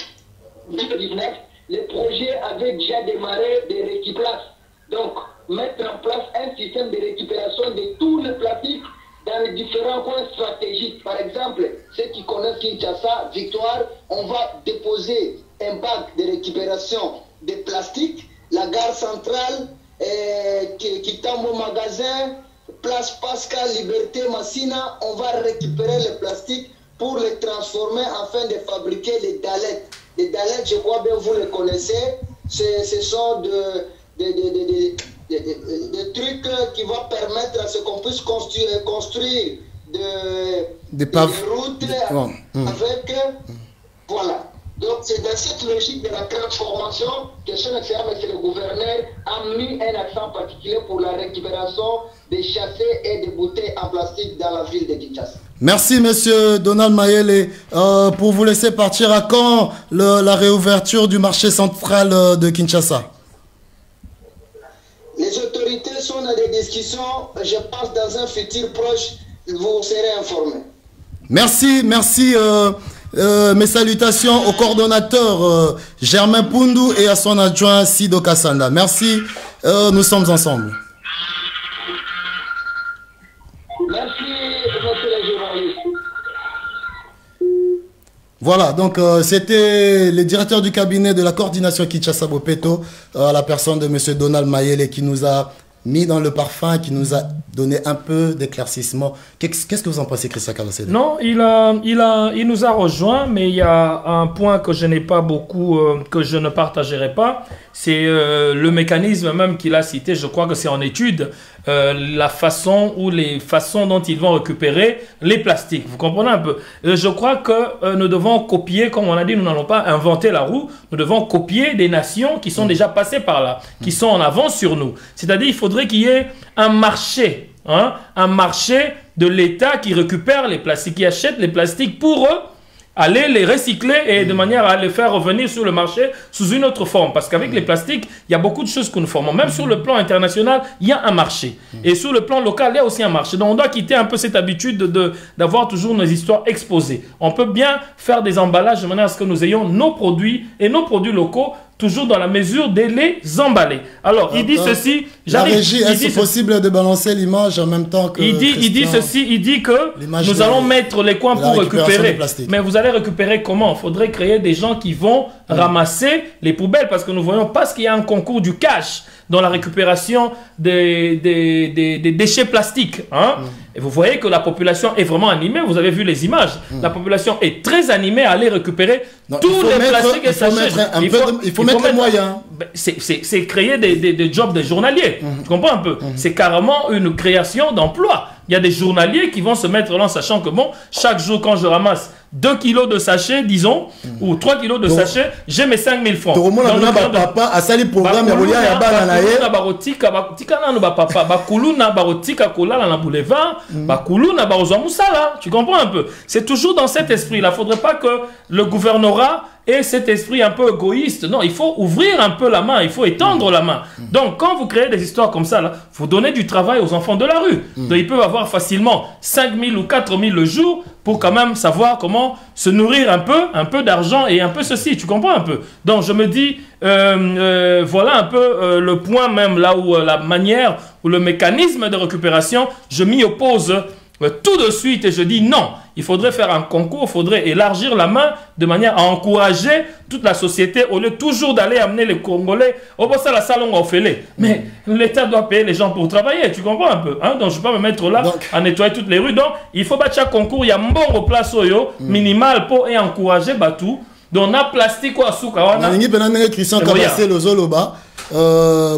en 2019, le projet avait déjà démarré de récupération. Donc, mettre en place un système de récupération de tous les plastiques dans les différents coins stratégiques. Par exemple, ceux qui connaissent Kinshasa, Victoire, on va déposer un bac de récupération des plastiques, la gare centrale qui tombe au magasin, place Pascal, Liberté, Massina, on va récupérer les plastiques pour les transformer afin de fabriquer les dalettes. Les dalettes, je crois bien vous les connaissez, ce sont des trucs qui vont permettre à ce qu'on puisse construire des routes avec... Voilà. Donc c'est dans cette logique de la transformation que son excellence, monsieur le gouverneur, a mis un accent particulier pour la récupération des chassés et des bouteilles en plastique dans la ville de Kinshasa. Merci monsieur Donald Mayele. Pour vous laisser partir, à quand la réouverture du marché central de Kinshasa? Les autorités sont dans des discussions, je pense dans un futur proche, vous serez informés. Merci, merci. Mes salutations au coordonnateur Germain Poundou et à son adjoint Sido Kassanda. Merci, nous sommes ensemble. Merci, monsieur le journaliste. Voilà, donc c'était le directeur du cabinet de la coordination Kinshasa Bopeto, à la personne de monsieur Donald Mayele, qui nous a mis dans le parfum, qui nous a donné un peu d'éclaircissement. Qu'est-ce que vous en pensez, Christian Kalosede? Non, il nous a rejoint, mais il y a un point que je n'ai pas beaucoup, que je ne partagerai pas, c'est le mécanisme même qu'il a cité. Je crois que c'est en étude, la façon ou les façons dont ils vont récupérer les plastiques. Vous comprenez un peu? Je crois que nous devons copier, comme on a dit, nous n'allons pas inventer la roue, nous devons copier des nations qui sont déjà passées par là, qui sont en avance sur nous. C'est-à-dire, il faudrait qu'il y ait un marché, hein, un marché de l'État qui récupère les plastiques, qui achète les plastiques pour eux, aller les recycler et de manière à les faire revenir sur le marché sous une autre forme. Parce qu'avec les plastiques, il y a beaucoup de choses que nous formons. Même sur le plan international, il y a un marché. Et sur le plan local, il y a aussi un marché. Donc on doit quitter un peu cette habitude d'avoir toujours nos histoires exposées. On peut bien faire des emballages de manière à ce que nous ayons nos produits et nos produits locaux toujours dans la mesure de les emballer. Alors, il dit ceci... La régie, est-ce possible de balancer l'image en même temps que... Il dit ceci, il dit que nous allons mettre les coins pour récupérer. Mais vous allez récupérer comment? Il faudrait créer des gens qui vont ramasser les poubelles, parce que nous voyons parce qu'il y a un concours du cash dans la récupération des déchets plastiques. Hein? Et vous voyez que la population est vraiment animée. Vous avez vu les images. La population est très animée à aller récupérer tous les plastiques et sachets. Il faut mettre les moyens. C'est créer des jobs de journaliers. Tu comprends un peu? C'est carrément une création d'emplois. Il y a des journaliers qui vont se mettre là en sachant que bon, chaque jour quand je ramasse 2 kilos de sachets, disons, ou 3 kilos de sachets, j'ai mes 5 000 francs. Tout le monde a papa a sali programme ya bolia ya bana na ye. Barotika na ba papa, bakuluna barotika kolala na boulevard, bakuluna barozwa musala. Tu comprends un peu? C'est toujours dans cet esprit là. Faudrait pas que le gouvernorat ait cet esprit un peu égoïste. Non, il faut ouvrir un peu la main, il faut étendre la main. Donc quand vous créez des histoires comme ça là, vous donnez du travail aux enfants de la rue. Donc ils peuvent avoir facilement 5 000 ou 4 000 le jour pour quand même savoir comment se nourrir un peu d'argent et un peu ceci, tu comprends un peu. Donc je me dis, voilà un peu le point même là où la manière ou le mécanisme de récupération, je m'y oppose tout de suite et je dis non. Il faudrait faire un concours, il faudrait élargir la main de manière à encourager toute la société au lieu toujours d'aller amener les Congolais au bout de la salon au fêlé. Mais l'État doit payer les gens pour travailler, tu comprends un peu, hein? Donc je ne peux pas me mettre là à nettoyer toutes les rues. Donc il faut battre chaque concours, il y a un bon place minimal pour encourager Batou. Donc on a plastique ou à souka. On a Christian Kabassé le Zoloba,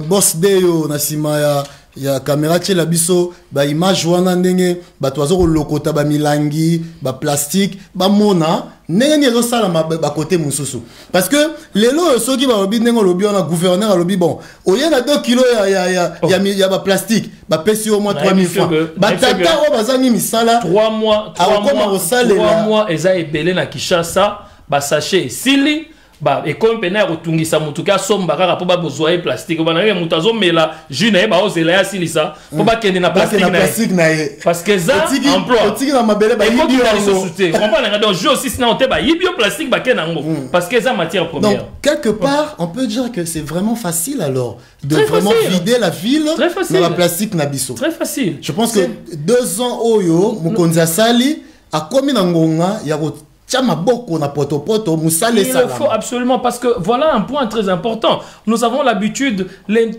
boss Deyo, Nasimaya. Il y a caméra tche la biso ba image wana ndenge ba toazo ko lokota ba milangi ba plastique ba mona ndenge ni zo sala ba côté mususu parce que lelo soki ba lobi ndenge lobi on a gouverneur lobi bon oye na 2 kilos ya ba plastique ba pesi au moins 3000 francs ba tata o bazangi misala 3 mois eza ebele na Kinshasa ba sachet sili ba et comme pena rotungisa mutuka somba kaka po ba besoin plastique ba na mutazo mela june ba ozela ya silisa po ba kende na plastique na parce que ça emploi otiki na mabele ba yibio société comprendre donc je aussi sinon te ba yibio plastique ba kenango parce que ça matière première. Donc quelque part on peut dire que c'est vraiment facile alors de vraiment vider la ville de la plastique na biso. Très facile. Je pense que 2 ans oyo mukonza sali a komi na ngonga ya il le faut absolument parce que voilà un point très important. Nous avons l'habitude,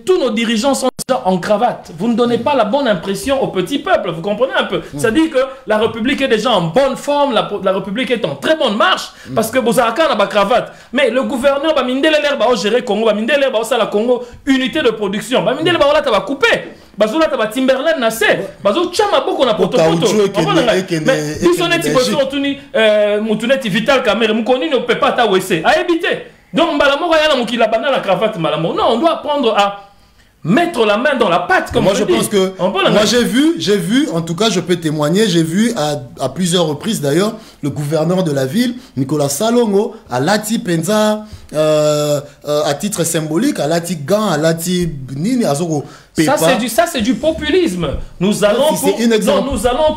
tous nos dirigeants sont déjà en cravate. Vous ne donnez pas la bonne impression au petit peuple, vous comprenez un peu. C'est-à-dire que la République est déjà en bonne forme, la République est en très bonne marche parce que Bozaraka n'a pas cravate. Mais le gouverneur va miner l'air, va gérer Congo, va miner l'air, va la Congo, unité de production. Va miner l'air, va couper. Bazola taba Timberland na se bazo chama boko na poto mais bisoneti boso tuni mutuneti vital camera mukoni ne peut pas ta wese a éviter donc malamoko yana mukila bana la cravate malamo non on doit apprendre à mettre la main dans la pâte comme moi je pense que moi j'ai vu en tout cas je peux témoigner j'ai vu à plusieurs reprises d'ailleurs le gouverneur de la ville Nicolas Salongo à Lati Penza à titre symbolique à Lati Gan à Lati Nini Azoko ça c'est du populisme. Nous allons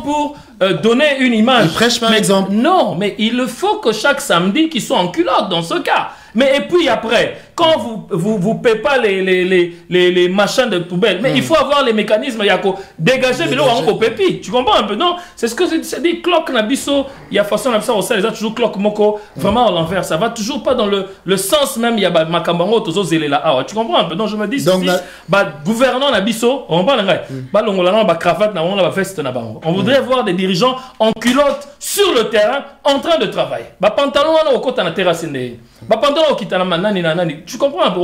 pour donner une image. Il prêche par exemple. Non, mais il faut que chaque samedi qu'ils soient en culotte dans ce cas. Mais et puis après, quand vous payez pas les machins de poubelle, mais il faut avoir les mécanismes, dégager le pépi. Tu comprends un peu, non? C'est ce que c'est dit, cloque nabiso, il y a façon comme ça, on sait, les toujours cloque moko, vraiment à l'envers. Ça va toujours pas dans le sens même, il y a makambango, tozo zélé là. Tu comprends un peu? Donc je me dis, gouvernant nabiso, on va cravate, veste, on voudrait voir des dirigeants en culotte sur le terrain, en train de travailler. Pantalon, au côté de la terrasse. Tu comprends un peu,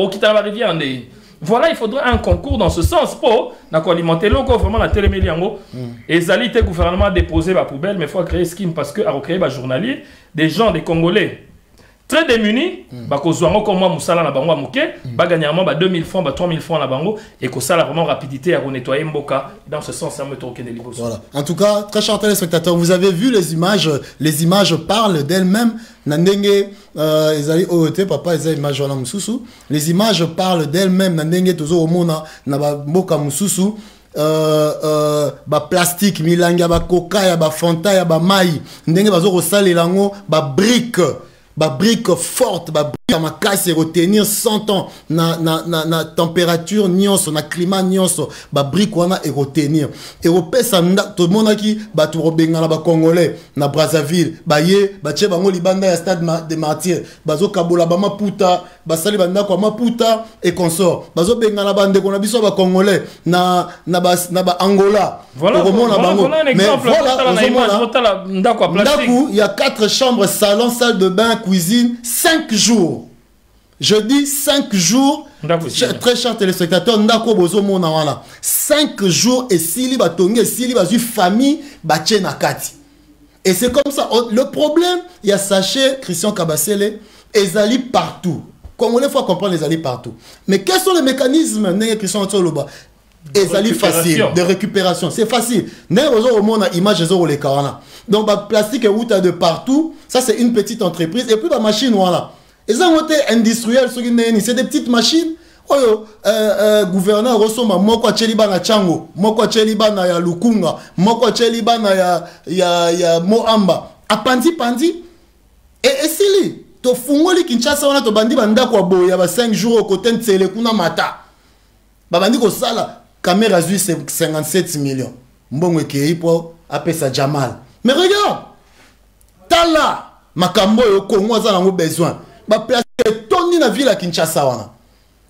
voilà, il faudrait un concours dans ce sens pour alimenter l'eau, vraiment la téléméliango. Et Zali, le gouvernement a déposé la poubelle, mais il faut créer ce scheme parce qu'il a recréé des journaliers, des gens, des Congolais très démunis, comme moi, Moussala, ba gagner 2000 francs, 3000 francs la bango, et que ça, la vraiment rapidité à nettoyer Mboka. Dans ce sens, ça me tourne des livres. Voilà. En tout cas, très chers téléspectateurs, vous avez vu les images parlent d'elles-mêmes. Nandenge, ezali OET, papa, ezali image wana mususu. Les images parlent d'elles-mêmes. Nandenge, tozo omona, na ba mboka mususu. Ba plastique, milanga, ba coca, ba fanta, ba mai. Ndenge bazo rosale lango, ba brique forte, ba brique ma casse et retenir 100 ans na température nyonso na climat nyonso ba brique wana et retenir et repesa tout le monde qui ba to robengala ba congolais na Brazzaville ba ye ba che bango libanda ya stade de Martyrs bazo kabola ba maputa ba sali banda kwa maputa et consort bazo bengala bande ko na biso ba congolais na ba Angola voilà un exemple il y a 4 chambres, salon, salle de bain, cuisine, 5 jours. Je dis 5 jours Très cher téléspectateur, ndako bozo mona wana 5 jours et sili batongi et sili bazu famille bache na kati. Et c'est comme ça. Le problème, il y a sachet Christian Kabasele, ezali partout. Congolais, il faut comprendre les alliés partout. Mais quels sont les mécanismes Christian Kabasele? Ezali facile de récupération, c'est facile. Image donc plastique est de partout. Ça c'est une petite entreprise et puis la machine voilà. Et ça industriel, c'est des petites machines. Gouverneur resoma moko cheliba na chango, moko cheliba na ya lukunga, moko cheliba na ya moamba. Apandi pandi. Et sili to fungoli Kinshasa wana to bandi banda kwa boya ba 5 jours au côté de kuna mata. Babandi ko sala caméra zui 57 millions. Mbongo kei po apesa Jamal. Mais regarde. Tala makambo yo Congo za nango besoin. Ba place toni na ville à Kinshasa wana.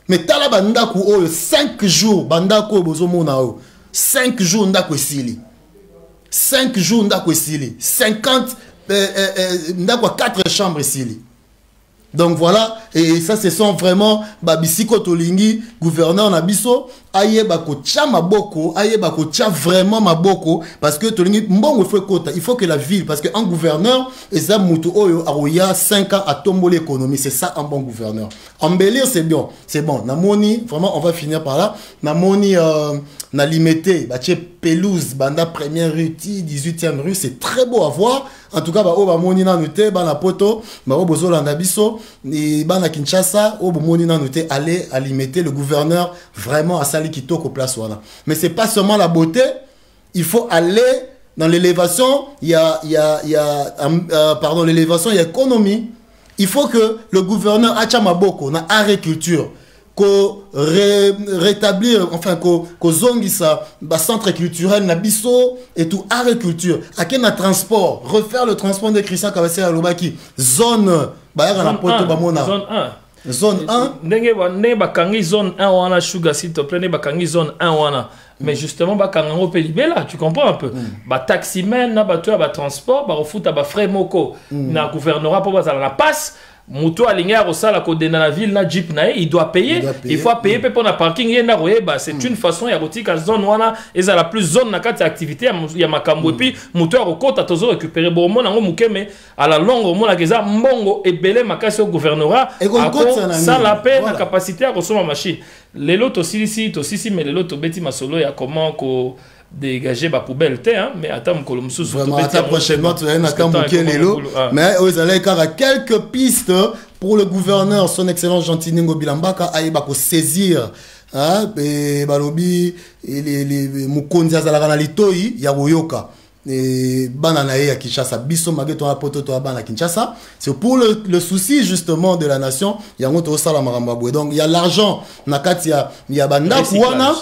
Mais tala bandako oyo 5 jours bandako bozo mona oyo 5 jours ndako esili. 5 jours ndako esili. 50 ndako 4 chambres esili. Donc voilà, et ça ce sont vraiment Babisiko Tolingi, gouverneur Nabiso, aye bako tia maboko, aye bako tia vraiment maboko, parce que Tolingi, mbongo fait kota, il faut que la ville, parce qu'un gouverneur, et ça mutu oyo, aroya 5 ans à tomber l'économie, c'est ça un bon gouverneur. Embellir c'est bien, c'est bon. Namoni, vraiment on va finir par là, Namoni, na limité, bache pelouse, banda première rue, 18e rue, c'est très beau à voir. En tout cas, ba moni na noté, ba na poto, ba bozo landa biso, et ba na Kinshasa, moni na noté, aller alimenter le gouverneur vraiment à Sali Kitoko place wana. Mais c'est pas seulement la beauté, il faut aller dans l'élévation, il y a l'élévation, il y a économie. Il faut que le gouverneur Achamaboko na agriculture ko rétablir enfin ko zongisa ba centre culturel na biso et tout agriculture akena transport refaire le transport de Christian Kabasele Lobaki zone ba na poto ba mona zone 1 ndenge bakangi zone 1 wana sugar s'il te plaît ne bakangi zone 1 wana mais justement bakango pe libela tu comprends un peu ba taximen na ba to ba transport ba refuta ba frais moko na gouvernorat pour bazala na passe Moutou aligné au sala ko dena la ville na jeep na il doit payer. Il faut payer pour la parking yenda roeba c'est une façon ya rotika zone wana eza la plus zone na kati activité ya makambo et puis moutou a rekota tozo récupérer bon mon ngo mukeme à la longue mon la keza mbongo ebele makasi au gouvernorat ça la paix na capacité à consommer machine les lots aussi ici mais les lots beti masolo ya comment ko dégager ma poubelle mais attends mon colombe sous vraiment attends prochainement tu vas na kambuke lelo mais vous allez car quelques pistes pour le gouverneur son excellence Jantiningo Bilambaka ayeba ko saisir et balobi les mukonzi azalaka na litoi ya boyoka et banana ya Kinshasa biso mageto na poto to bana Kinshasa c'est pour le souci justement de la nation ya ngoto sala maramba bwe donc il y a l'argent na kati ya banda kuana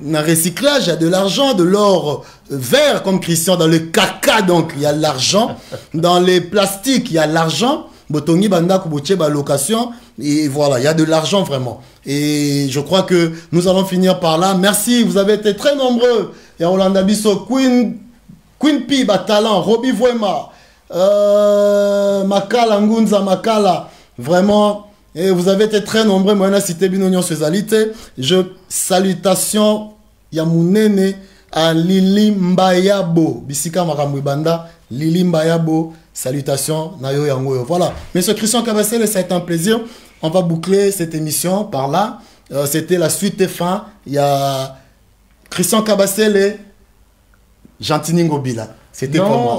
na recyclage, il y a de l'argent, de l'or vert comme Christian, dans le caca donc il y a l'argent, dans les plastiques il y a l'argent, botongi banda kuboche ba location et voilà, il y a de l'argent vraiment. Et je crois que nous allons finir par là. Merci, vous avez été très nombreux. Il y a Rolanda Bisso, Queen P, Talent, Robbie Voema, Makala Ngunza Makala, vraiment. Et vous avez été très nombreux. Moi, je cité Binonion Sezalité. Salutations, Yamounene à Lili Mbayabo. Bisika Maramouibanda, Lili Mbayabo. Salutations, Nayo Yangoyo. Voilà. Monsieur Christian Kabasele, ça a été un plaisir. On va boucler cette émission par là. C'était la suite et fin. Il y a Christian Kabasele, Jantiningo Bila. C'était pour moi.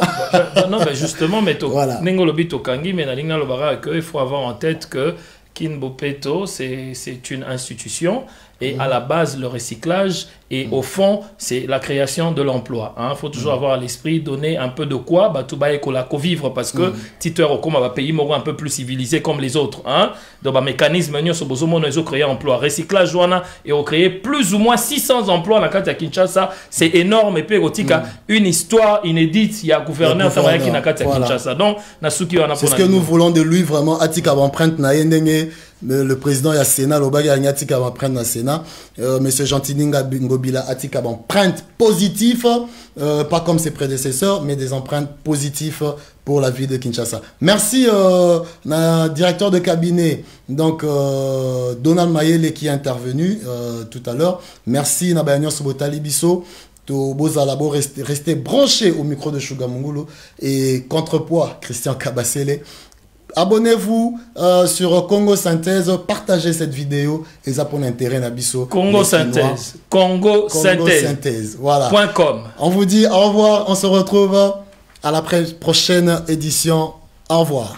Non, mais justement, mais voilà. Il faut avoir en tête que Kinbopeto, c'est une institution et à la base, le recyclage et au fond, c'est la création de l'emploi. Il faut toujours avoir à l'esprit, donner un peu de quoi, tout la vivre parce que Titer comme un pays un peu plus civilisé comme les autres. Donc, le mécanisme, ils ont créé emploi. Recyclage, et ont créé plus ou moins 600 emplois dans la carte à Kinshasa. C'est énorme et puis, une histoire inédite. Il y a un gouverneur qui est dans Kinshasa. Donc, c'est ce que nous voulons de lui vraiment. Atika empreinte le président ya Sénat, l'Obaga Atika empreinte na Sénat. Monsieur Jantininga Bingobila Atika empreinte positive, pas comme ses prédécesseurs, mais des empreintes positives pour la ville de Kinshasa. Merci directeur de cabinet, donc Donald Mayele qui est intervenu tout à l'heure. Merci Nabayanyo Sobotali Bisso. Restez branchés au micro de Shuga Mungulu et contrepoids Christian Kabasele. Abonnez-vous sur Congo Synthèse, partagez cette vidéo et ça pour l'intérêt Nabiso. Congo Synthèse. Congo Synthèse. Voilà. .com. On vous dit au revoir, on se retrouve à la prochaine édition. Au revoir.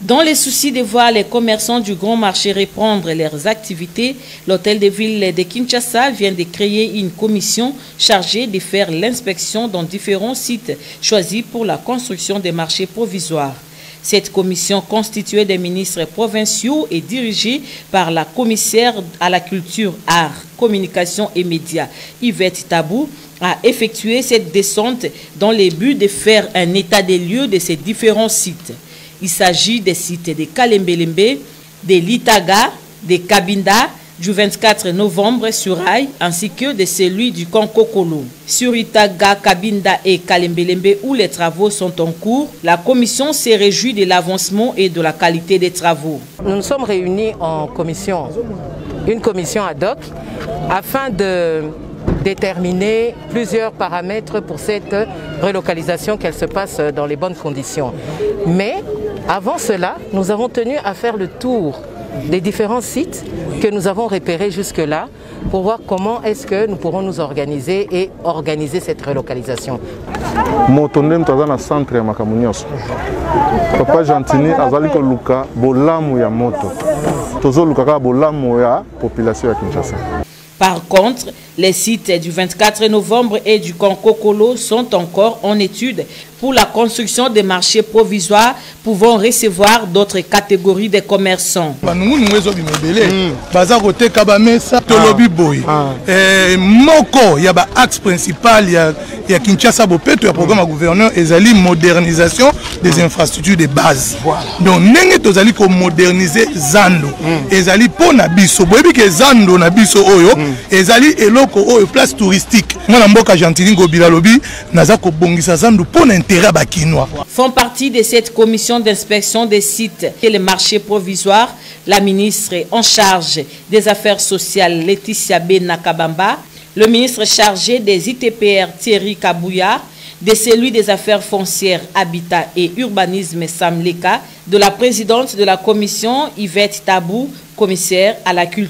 Dans les soucis de voir les commerçants du grand marché reprendre leurs activités, l'hôtel de ville de Kinshasa vient de créer une commission chargée de faire l'inspection dans différents sites choisis pour la construction des marchés provisoires. Cette commission constituée des ministres provinciaux est dirigée par la commissaire à la culture, art, communication et médias, Yvette Tabou, a effectué cette descente dans le but de faire un état des lieux de ces différents sites. Il s'agit des sites de Kalembelembe, de Litaga, de Kabinda, du 24 novembre sur Rail, ainsi que de celui du Kankokolo. Sur Litaga, Kabinda et Kalembelembe, où les travaux sont en cours, la commission s'est réjouie de l'avancement et de la qualité des travaux. Nous nous sommes réunis en commission, une commission ad hoc, afin de déterminer plusieurs paramètres pour cette relocalisation, qu'elle se passe dans les bonnes conditions. Mais avant cela, nous avons tenu à faire le tour des différents sites que nous avons repérés jusque-là pour voir comment est-ce que nous pourrons nous organiser et organiser cette relocalisation. Motondem tazana centre ya makamunyoso. Papa Gentini azali ko luka bolamu ya moto. Tozo luka ka bolamu ya population ya Kinshasa. Par contre, les sites du 24 novembre et du Kankokolo sont encore en étude pour la construction des marchés provisoires pouvant recevoir d'autres catégories de commerçants. Moko, il y a un axe principal, il y a Kinshasa Bopeto, il y a un programme à gouverneur, et il y a modernisation des infrastructures de base. Donc, nous avons moderniser Zando. Et il y a pour Nabiso. Vous voyez que Zando, Nabiso, et il y a une place touristique. Moi, je Font partie de cette commission d'inspection des sites et les marchés provisoires la ministre en charge des affaires sociales Laetitia Benakabamba, le ministre chargé des ITPR Thierry Kabouya, de celui des affaires foncières, habitat et urbanisme Sam Leka, de la présidente de la commission Yvette Tabou, commissaire à la culture.